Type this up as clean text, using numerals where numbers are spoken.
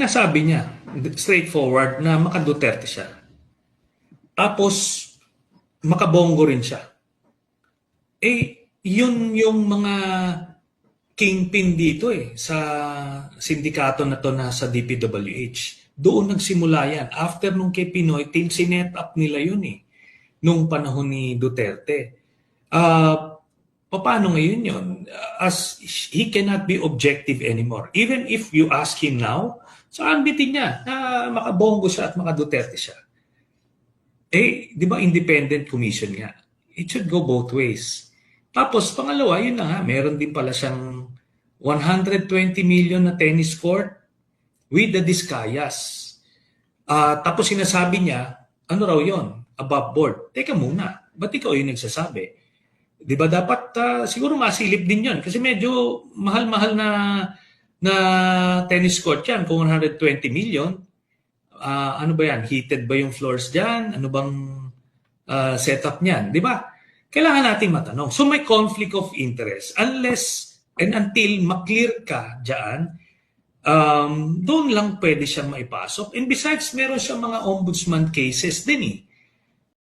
nasabi niya, straightforward, na maka-Duterte siya. Tapos, makabonggo rin siya. Yun yung mga kingpin dito sa sindikato na to na sa DPWH. Doon nagsimula yan. After nung kay Pinoy, sinet up nila yun nung panahon ni Duterte. Paano ngayon yun? As he cannot be objective anymore. Even if you ask him now, saan bitin niya na makabonggo siya at maka-Duterte siya? Di ba independent commission nga? It should go both ways. Tapos pangalawa, yun na nga, meron din pala siyang 120 million na tennis court with the Discayas. Tapos sinasabi niya, ano raw yon? Above board. Teka muna, ba't ikaw yung nagsasabi? Di ba dapat siguro masilip din yon kasi medyo mahal-mahal na tennis court yan kung 120 million. Ano ba yan? Heated ba yung floors dyan? Ano bang setup niyan? Di ba? Kailangan natin matanong. So may conflict of interest. Unless and until maklear ka dyan, doon lang pwede siyang maipasok. And besides, meron siyang mga ombudsman cases din